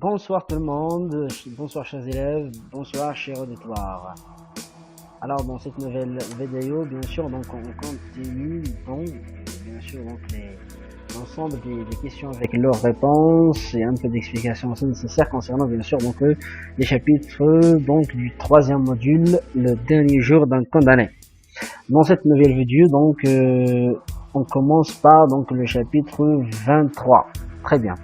Bonsoir tout le monde, bonsoir chers élèves, bonsoir chers auditoires. Alors dans cette nouvelle vidéo, bien sûr, donc on continue donc bien sûr donc l'ensemble des questions avec leurs réponses et un peu d'explications aussi nécessaires concernant bien sûr donc les chapitres donc du troisième module, le dernier jour d'un condamné. Dans cette nouvelle vidéo donc on commence par donc le chapitre 23. Très bien.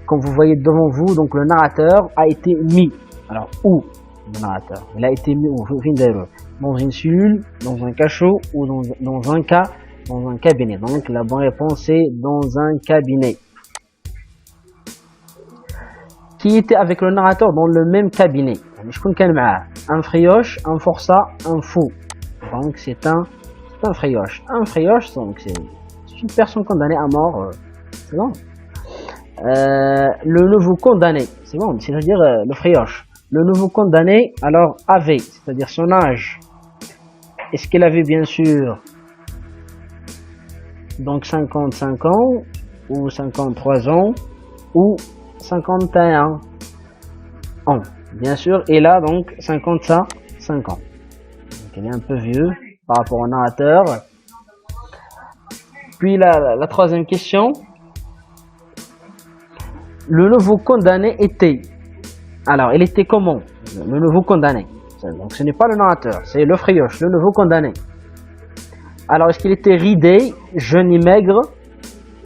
Comme vous voyez devant vous, donc le narrateur a été mis. Alors où le narrateur? Il a été mis dans une cellule, dans un cachot ou dans un cabinet. Donc la bonne réponse est dans un cabinet. Qui était avec le narrateur dans le même cabinet? Un frioche, un forçat, un fou. Donc c'est un frioche. Un frioche, donc c'est une personne condamnée à mort. C'est bon. Le nouveau condamné, c'est bon, c'est-à-dire le frioche. Le nouveau condamné, alors avait, c'est-à-dire son âge. Est-ce qu'il avait bien sûr donc 55 ans ou 53 ans ou 51 ans? Bien sûr, il a donc 55 ans. Donc il est un peu vieux par rapport au narrateur. Puis la troisième question. Le nouveau condamné était. Alors, il était comment? Le nouveau condamné. Donc, ce n'est pas le narrateur, c'est le frioche, le nouveau condamné. Alors, est-ce qu'il était ridé, jeune et maigre,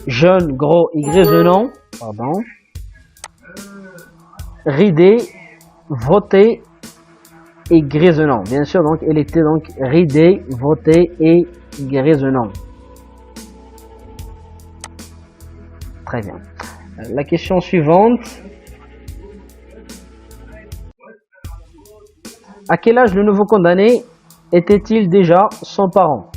jeune, gros et grisonnant? Pardon. Ridé, voté et grisonnant. Bien sûr, donc, il était donc ridé, voté et grisonnant. Très bien. La question suivante. À quel âge le nouveau condamné était-il déjà son parent?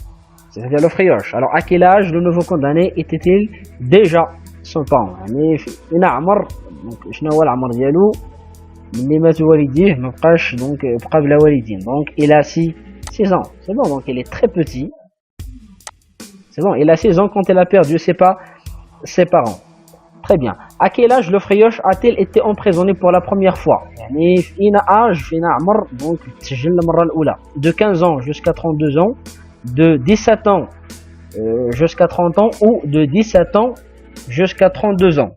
C'est-à-dire le frioche. Alors à quel âge le nouveau condamné était-il déjà son parent? يعني إن عمر donc شنو هو العمر ديالو ملي مات والديه ما بقاش donc بقى بلا والدين. Donc il a 6 ans. C'est bon, donc il est très petit. C'est bon, il a 6 ans quand il a perdu ses parents. Très bien. À quel âge le frioche a-t-il été emprisonné pour la première fois? يعني في âge في عمر donc تسجل المرة الأولى. De 15 ans jusqu'à 32 ans, de 17 ans jusqu'à 30 ans ou de 17 ans jusqu'à 32 ans.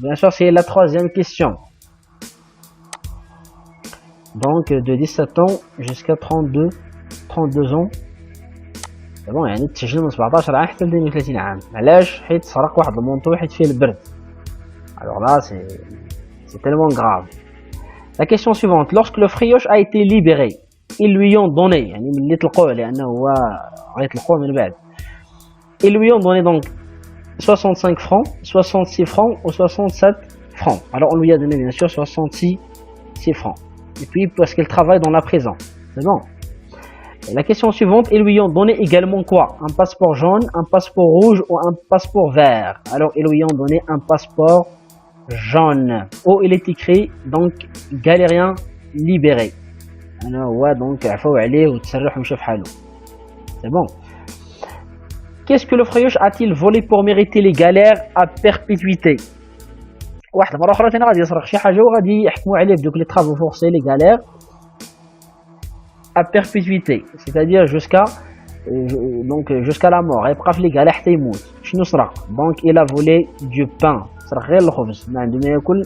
Bien sûr, c'est la troisième question. Donc de 17 ans jusqu'à 32 ans. bon يعني تسجل من 17 عام حتى ل 32 عام. علاش؟ حيت سرق واحد المونطو حيت فيه البرد. Alors là, c'est tellement grave. La question suivante. Lorsque le frioche a été libéré, ils lui ont donné, ils lui ont donné donc 65 francs, 66 francs ou 67 francs. Alors on lui a donné bien sûr 66 francs. Et puis parce qu'il travaille dans la prison. C'est bon. Et la question suivante, ils lui ont donné également quoi? Un passeport jaune, un passeport rouge ou un passeport vert? Alors ils lui ont donné un passeport jaune. Oh, il est écrit donc galérien libéré. Donc c'est bon. Qu'est-ce que le frioche a-t-il volé pour mériter les galères à perpétuité? واحد المره اخرى ثاني غادي يسرق شي حاجه وغادي يحكموا عليه بدوك لي travaux forcés, les galères à perpétuité, c'est-à-dire jusqu'à la mort. يبقى في لي galères حتى يموت. شنو سرق؟ donc il a volé du pain. سرق غير الخبز، ما عنده ما ياكل.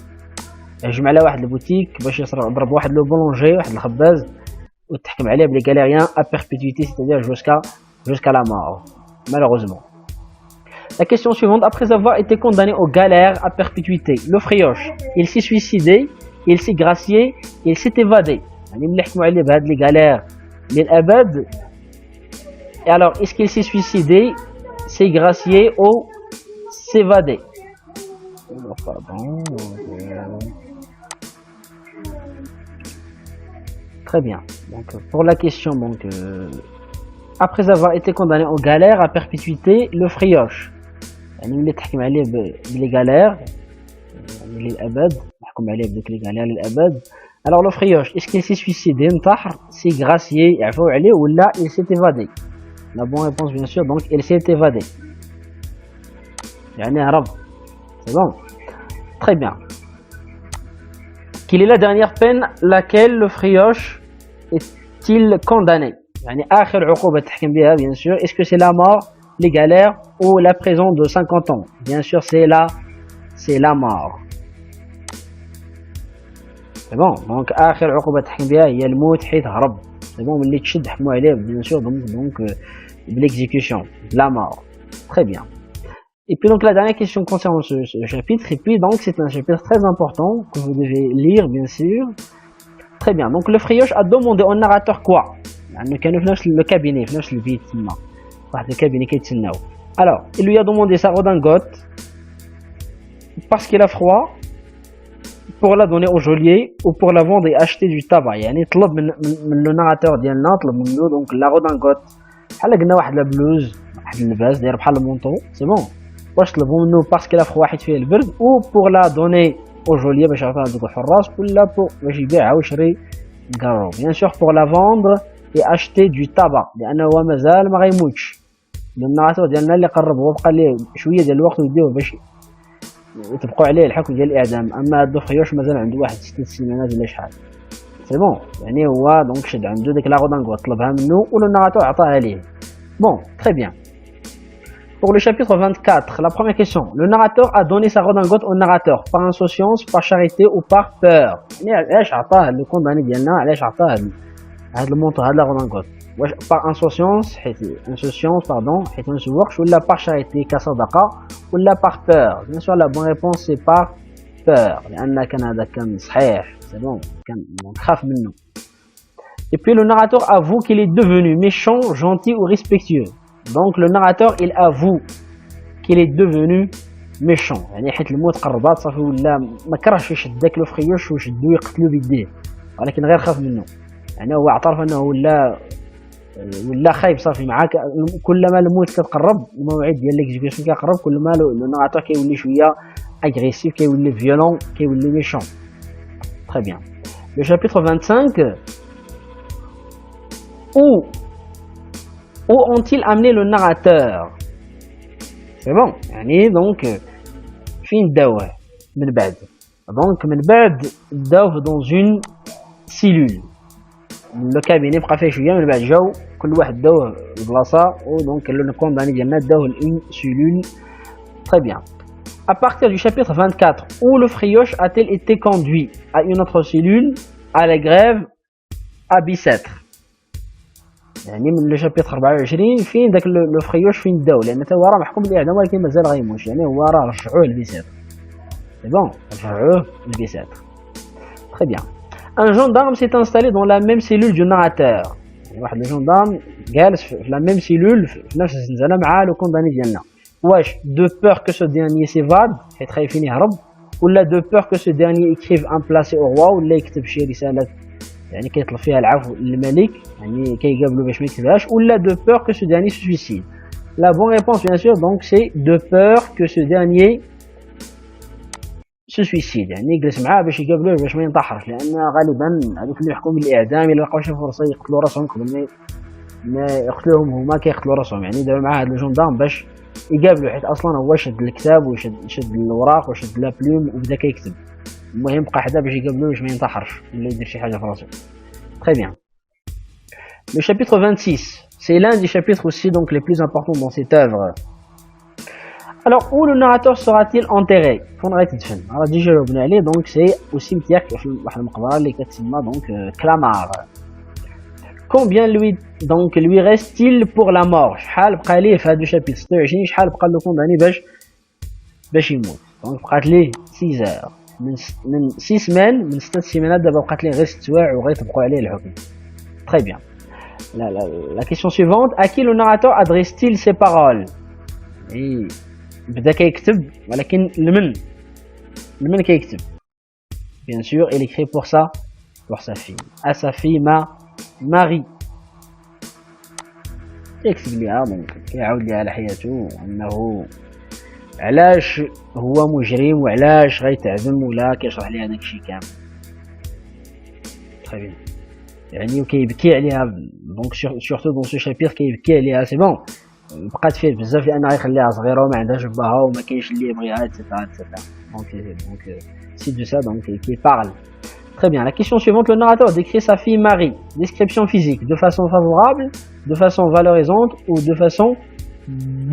هجم على واحد البوتيك باش يسرق، ضرب واحد لو بولونجي، واحد الخباز، وتحكم عليه بلي galériens à perpétuité, c'est-à-dire jusqu'à la mort, malheureusement. La question suivante. Après avoir été condamné aux galères à perpétuité, le frioche, il s'est suicidé, il s'est gracié, il s'est évadé. يعني ملي حكموا عليه بهاد لي galères للأبد. Et alors, est-ce qu'il s'est suicidé, s'est gracié ou s'évader? Très bien. Donc pour la question, donc après avoir été condamné aux galères à perpétuité, le frioche, يعني ملي تحكم عليه بلي galères للأبد، محكوم عليه بديك لي galères للأبد. Alors le frioche, est-ce qu'il s'est suicidé, انتحر, s'est gracié, يعفو عليه, ولا il s'est évadé? La bonne réponse bien sûr, donc il s'est évadé. يعني هرب. C'est bon. Très bien. quelle est la dernière peine laquelle le frioche est-il condamné? يعني آخر عقوبة تحكم بها bien sûr. Est-ce que c'est la mort, les galères ou la prison de 50 ans? Bien sûr c'est la mort. C'est bon. Donc آخر عقوبة تحكم بها هي الموت حيت هرب. C'est bon. ملي تشد حكموا عليه bien sûr donc de l'exécution, de la mort. Très bien. Et puis donc la dernière question concernant ce chapitre, et puis donc c'est un chapitre très important que vous devez lire bien sûr. Très bien, donc le frioche a demandé au narrateur quoi? يعني كانوا في نفس le cabinet, في نفس البيت تما واحد الكابيني كيتسناو. Alors, il lui a demandé sa redingote parce qu'il a froid, pour la donner au geôlier ou pour la vendre et acheter du tabac. يعني طلب من le narrateur ديالنا طلب منه donc la redingote بحال قلنا واحد لا بلوز واحد اللباس داير بحال المونطو سي بون واش طلبوا منه باسكو لا فخ واحد فيه البرد او بور لا دوني او جوليي باش يعطيها لذوك الحراس ولا باش يبيعها ويشري كارو بيان سور بور لا فوندر اي اشتي دو تابا لانه هو مازال ما غيموتش الناطور ديالنا اللي قرب هو بقى ليه شويه ديال الوقت ويديوه باش يطبقوا عليه الحكم ديال الاعدام. اما هادو خيوش مازال عنده واحد 6 سيمانات ولا شحال سي بون يعني هو دونك شد عنده ديك لا غودانغو طلبها منه والناطور عطاها ليه. Bon, très bien. Pour le chapitre 24, la première question. Le narrateur a donné sa redingote au narrateur par insouciance, par charité ou par peur. علاش عطاه le condamné ديالنا علاش عطاه هاد المونطو هاد لا redingote واش par insouciance حيت ما نسوقش ولا par charité كصدقة ولا par peur. Bien sûr la bonne réponse c'est par peur لأن كان هذا كان صحيح c'est bon كان نخاف منه. Et puis le narrateur avoue qu'il est devenu méchant, gentil ou respectueux. Donc le narrateur il avoue qu'il est devenu méchant. يعني حيت الموت قربات صافي ولا ما كرهش يشد داك لو فريوش ويشدو يقتلو بيديه ولكن غير خاف منه. يعني هو اعترف انه ولا خايب صافي معاك كلما الموت كتقرب الموعد ديال ليكزيكسيون كيقرب كلما لو ناراتور كيولي شويه اغريسيف كيولي فيولون كيولي ميشون. Très bien. Le chapitre 25. Où ont-ils amené le narrateur? C'est bon. يعني donc فين داوه من بعد donc من بعد داوه dans une cellule. لو كابيني بقى فيه شويه من بعد جاو كل واحد داوه البلاصه ودونك لو كونداني ديالنا داوه لون سيلول. Très bien. À partir du chapitre 24 où le frioche a-t-il été conduit à une autre cellule à la grève à Bicêtre. يعني من لو شابيتر 24 فين داك لو فريوش فين داو لان تا هو راه محكوم بالاعدام ولكن مازال غيموت يعني هو راه رجعوه لبيساتر سي بون رجعوه لبيساتر. Très bien. Un gendarme s'est installé dans la même cellule du narrateur. واحد لو جوندارم جالس في la même cellule في نفس الزنزانه مع لو كونداني ديالنا. واش دو بور كو سو ديرني سيفاد حيت خايفين يهرب ولا دو بور كو سو ديرني écrive un placé au roi ولا يكتب شي رساله يعني كيطلب فيها العفو للملك يعني كيقابلو باش ما يكتبهاش ولا دو بور كو سو ديرني سو سويسيد. La bonne réponse bien sûr donc c'est de peur que ce dernier se suicide يعني يجلس معاه باش يقابلوه باش ما ينتحرش لان غالبا هذوك اللي يحكموا بالاعدام الا لقاو شي فرصه يقتلوا راسهم قبل ما يقتلوهم هما كيقتلوا راسهم يعني دابا مع هذا الجندام باش يقابلوا حيت اصلا هو شد الكتاب وشد الوراق وشد لا بلوم وبدا كيكتب المهم بقى حدا باش يقابلوه باش ما ينتحرش ولا يدير شي حاجه في راسو. Très bien. Le chapitre 26, c'est l'un des chapitres aussi donc les plus importants dans cette œuvre. Alors où le narrateur sera-t-il enterré? فين غيتدفن؟ راه ديجا جاوبنا عليه donc c'est au cimetière في واحد المقبره اللي كتسمى donc Clamart. Combien lui reste-t-il pour la mort? شحال بقى ليه في هذا الشابيتر 26 شحال بقى له كونداني باش يموت؟ دونك بقات ليه 6 heures من 6 سمان من 6 سيمانات دابا بقات ليه غير 6 سوايع وغيطبقوا عليه الحكم. Très bien. La question suivante, à qui le narrateur adresse-t-il ses paroles? بدا كيكتب ولكن لمن كيكتب؟ Bien sûr, il écrit pour sa fille. À sa fille Marie. يكتب ليها دونك كيعاود ليها على حياته انه علاش هو مجرم وعلاش غيتعدم ولا كيشرح ليها داكشي كامل. Très bien. يعني وكيبكي عليها دونك سورتو دون سو شابير كيبكي عليها سي بون بقات فيه بزاف لان غيخليها صغيره وما عندهاش باها وما كاينش اللي يبغيها اتسيتيرا اتسيتيرا دونك سي دو سا دونك كي بارل. Très bien. La question suivante, le narrateur décrit sa fille Marie. Description physique, de façon favorable, de façon valorisante ou de façon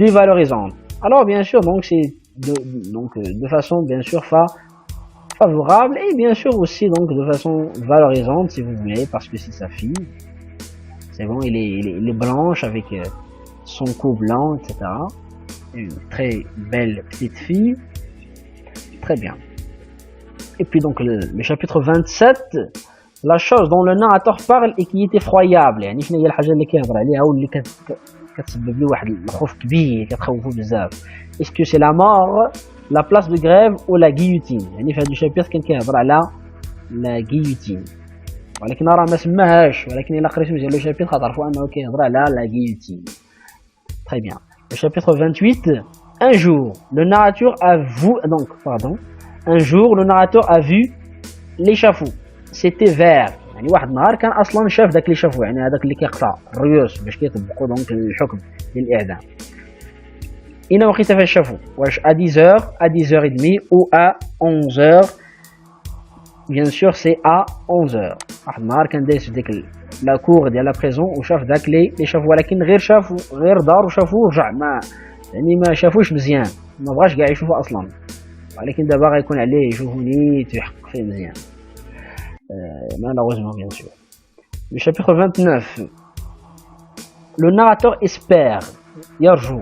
dévalorisante. Alors bien sûr, donc c'est de façon bien sûr favorable et bien sûr aussi donc de façon valorisante si vous voulez, parce que c'est sa fille. C'est bon, il est blanche avec son cou blanc, etc. Une très belle petite fille. Très bien. Et puis donc le chapitre 27, la chose dont le narrateur parle et qui est effroyable. يعني شنو هي الحاجة اللي كيهضر عليها واللي كتسبب لي واحد الخوف كبير كتخوفو بزاف. Est-ce que c'est la mort, la place de grève ou la guillotine؟ يعني في هذا الشابيتر كان كيهضر على la guillotine. ولكن راه ما سماهاش، ولكن الا قريتو مزيان لو شابيتر غتعرفوا انه كيهضر على la guillotine. Très bien. Le chapitre 28, un jour, le narrateur a vu, donc, pardon, un jour, le narrateur a vu l'échafaud. C'était vert. يعني واحد النهار كان اصلا شاف داك l'échafaud، يعني هذاك اللي كيقطع الريوس باش كيطبقوا دونك الحكم ديال الاعدام. اين وقيته فاش شافو؟ واش à 10h, à 10h30 ou à 11h؟ Bien sûr, c'est à 11h. واحد النهار كان دايس في ديك لا كور ديال لا بريزون وشاف داك لي شافو، ولكن غير دار وشافو ورجع، ما شافوش مزيان، ما بغاش كاع يشوفو اصلا، ولكن دابا غيكون عليه يشوفو نيت ويحقق فيه مزيان. Malheureusement, bien sûr. Le chapitre 29. Le narrateur espère, yarjou,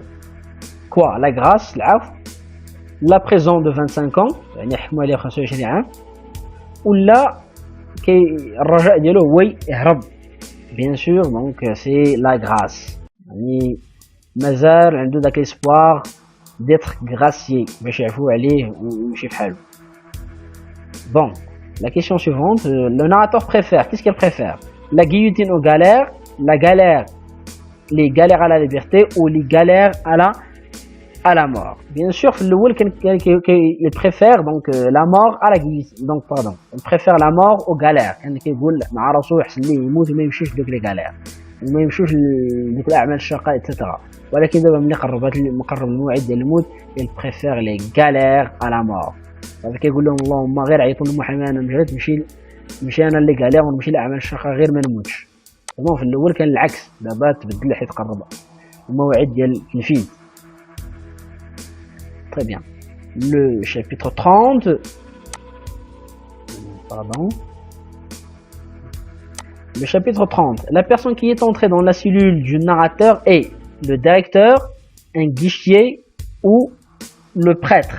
quoi? La grâce, l'af, la prison de 25 ans, يعني يحكموا عليه 25 عام، ولا الرجاء ديالو هو يهرب. Bien sûr, donc c'est la grâce. يعني مازال عنده داك l'espoir d'être gracié باش يعفو عليه ويمشي بحالو. Bon, la question suivante, le narrateur préfère, qu'est-ce qu'il préfère? La guillotine aux galères, la galère, les galères à la liberté ou les galères à la mort. Bien sûr, il préfère donc la mort à la guillotine. Donc pardon, il préfère la mort aux galères. كان كيقول مع راسو يحسن ليه يموت وما يمشيش دوك لي galères وما يمشوش دوك الاعمال الشاقه etc. ولكن دابا ملي مقرب الموعد ديال الموت il préfère les galères à la mort. هذا كيقول لهم اللهم غير عيطوا لمحمد انا مجرد نمشي انا اللي galère ونمشي لاعمال الشاقه غير ما نموتش. تمام. في الاول كان العكس، دابا تبدل حيت قرب الموعد ديال التنفيذ. Très bien. Le chapitre 30. Pardon. Le chapitre 30. La personne qui est entrée dans la cellule du narrateur est le directeur, un guichetier ou le prêtre.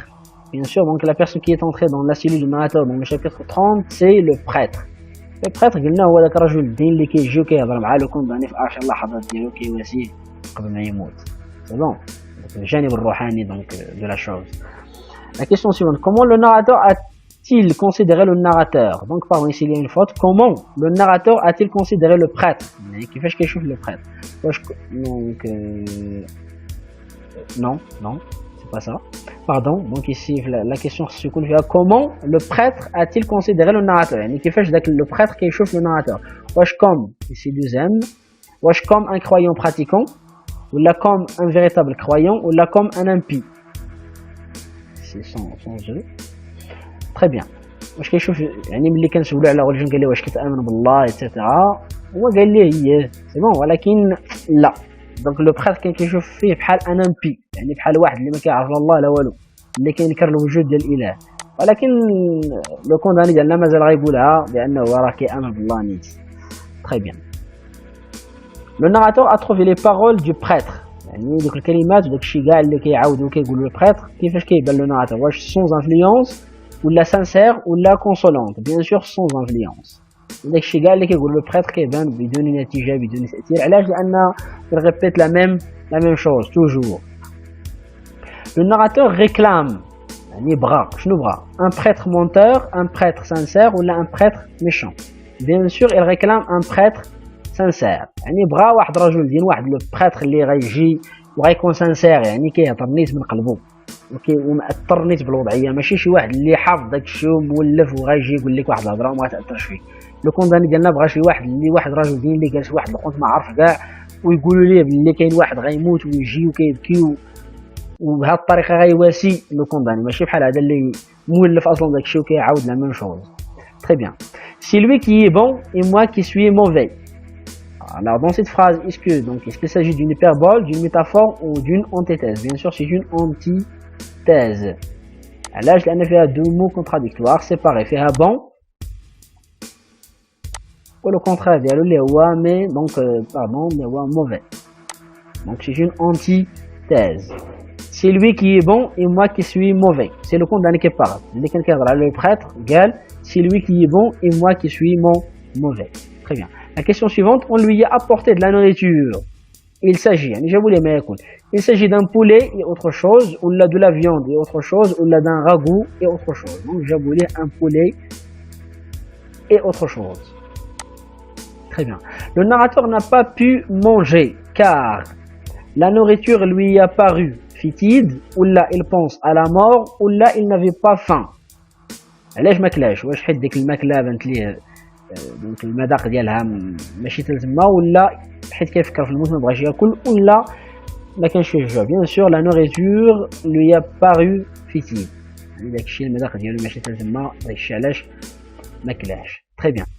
Bien sûr, donc la personne qui est entrée dans la cellule du narrateur dans le chapitre 30, c'est le prêtre. Le prêtre, قلنا هو داك الرجل الدين اللي كيجي وكيهضر مع لو كونداني في آخر اللحظات ديالو كيواسيه قبل ما يموت. C'est bon. Le janib al-ruhani donc de la chose. La question suivante, comment le narrateur a-t-il considéré le narrateur? Donc pardon, ici il y a une faute. Comment le narrateur a-t-il considéré le prêtre? Qui fait quelque chose le prêtre? Donc non, c'est pas ça. Pardon, donc ici la question se coule via comment le prêtre a-t-il considéré le narrateur? Qui fait le prêtre qui chauffe le narrateur? Wesh comme ici deuxième, wesh comme un croyant pratiquant, ou là comme un véritable croyant, ou là comme un impie. C'est sans jeu. Très bien. واش كيشوف يعني ملي كنسولو على religion قال لي واش كتامن بالله etc. هو قال لي هي سي بون، ولكن لا. دونك لو بريتر كان كيشوف فيه بحال ان امبي، يعني بحال واحد اللي ما كيعرف لا الله لا والو، اللي كينكر الوجود ديال الاله. ولكن لو كونداني ديالنا مازال غيقولها بانه راه كيامن بالله نيت. Très bien. Le narrateur a trouvé les paroles du prêtre. يعني دوك الكلمات وداك الشيء كاع اللي كيعاودوا كيقولوا البريتر كيفاش كيبان لو ناراتور، واش sans influence ولا sincère ولا consolante. bien sûr sans influence. داك الشيء كاع اللي كيقولوا البريتر كيبان بدون نتيجه بدون تاثير. علاش؟ لان يريبيت la même chose toujours. Le narrateur réclame يعني بغى شنو بغى؟ un prêtre menteur, un prêtre sincère ولا un prêtre méchant. bien sûr il réclame un prêtre sincère. يعني بغا واحد رجل دين واحد لو بريتر اللي غيجي وغيكون سانسير، يعني كيهضر نيت من قلبه ومأثر نيت بالوضعيه، ماشي شي واحد اللي حافظ داك الشيء ومولف وغيجي يقول لك واحد الهضره وما تاثرش فيه. لو كونداني ديالنا بغا شي واحد اللي واحد رجل دين اللي جالس واحد الوقت ما عرف كاع ويقولوا ليه بلي كاين واحد غيموت ويجي وكيبكي وبهذه الطريقه غيواسي لو كونداني، ماشي بحال هذا اللي مولف اصلا داك الشيء وكيعاود لا ميم شوز. Très bien. C'est lui qui est bon et moi qui suis mauvais. Alors, dans cette phrase, est-ce qu'il s'agit d'une hyperbole, d'une métaphore ou d'une antithèse? Bien sûr, c'est une antithèse. Là, je l'ai fait deux mots contradictoires, séparés. Fait bon. Ou le contraire, mais mauvais. Donc, c'est une antithèse. C'est lui qui est bon et moi qui suis mauvais. C'est le compte d'un qui parle. Le prêtre, c'est lui qui est bon et moi qui suis mauvais. Très bien. La question suivante, on lui a apporté de la nourriture. Il s'agit d'un poulet et autre chose, ou de la viande et autre chose, ou d'un ragoût et autre chose. Donc, j'ai voulu un poulet et autre chose. Très bien. Le narrateur n'a pas pu manger car la nourriture lui a paru fétide, ou là il pense à la mort, ou là il n'avait pas faim. علاش ماكلاش واش حيت ديك الماكله بانت ليه دونك المذاق ديالها ماشي تما ولا حيت كيفكر في الموت ما بغاش ياكل ولا ما كانش فيه الجوع. Bien sûr la nourriture lui a paru fétide, يعني داكشي المذاق ديالو ماشي تما داكشي علاش ماكلاش. Très bien.